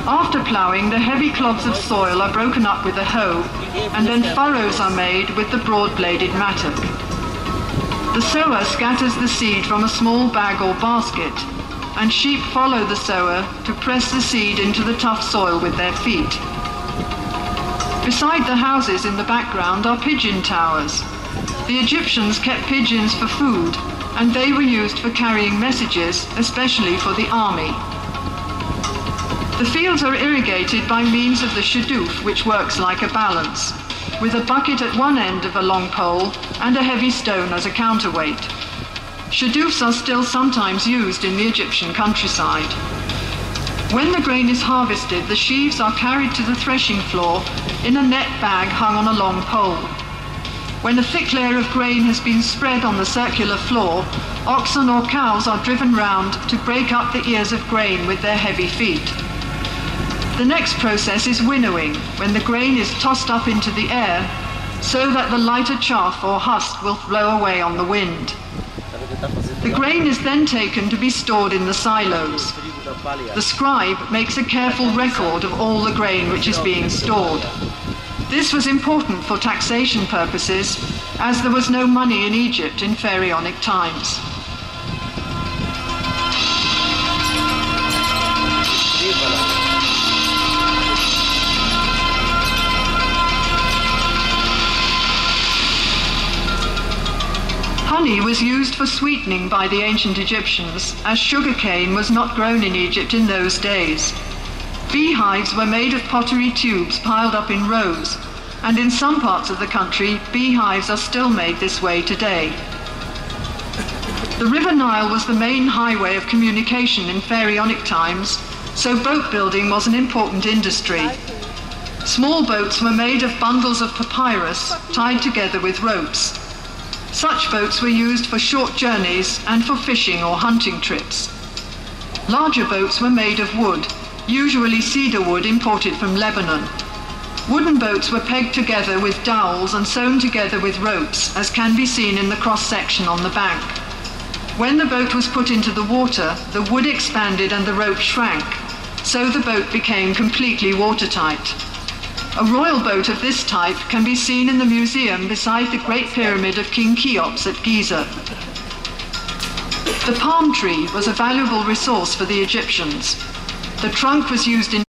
After ploughing, the heavy clods of soil are broken up with a hoe, and then furrows are made with the broad-bladed mattock. The sower scatters the seed from a small bag or basket, and sheep follow the sower to press the seed into the tough soil with their feet. Beside the houses in the background are pigeon towers. The Egyptians kept pigeons for food, and they were used for carrying messages, especially for the army. The fields are irrigated by means of the shadoof, which works like a balance, with a bucket at one end of a long pole and a heavy stone as a counterweight. Shadoofs are still sometimes used in the Egyptian countryside. When the grain is harvested, the sheaves are carried to the threshing floor in a net bag hung on a long pole. When a thick layer of grain has been spread on the circular floor, oxen or cows are driven round to break up the ears of grain with their heavy feet. The next process is winnowing, when the grain is tossed up into the air so that the lighter chaff or husk will blow away on the wind. The grain is then taken to be stored in the silos. The scribe makes a careful record of all the grain which is being stored. This was important for taxation purposes, as there was no money in Egypt in Pharaonic times. Honey was used for sweetening by the ancient Egyptians, as sugarcane was not grown in Egypt in those days. Beehives were made of pottery tubes piled up in rows, and in some parts of the country, beehives are still made this way today. The River Nile was the main highway of communication in Pharaonic times, so boat building was an important industry. Small boats were made of bundles of papyrus tied together with ropes. Such boats were used for short journeys and for fishing or hunting trips. Larger boats were made of wood, usually cedar wood imported from Lebanon. Wooden boats were pegged together with dowels and sewn together with ropes, as can be seen in the cross-section on the bank. When the boat was put into the water, the wood expanded and the rope shrank, so the boat became completely watertight. A royal boat of this type can be seen in the museum beside the Great Pyramid of King Cheops at Giza. The palm tree was a valuable resource for the Egyptians. The trunk was used in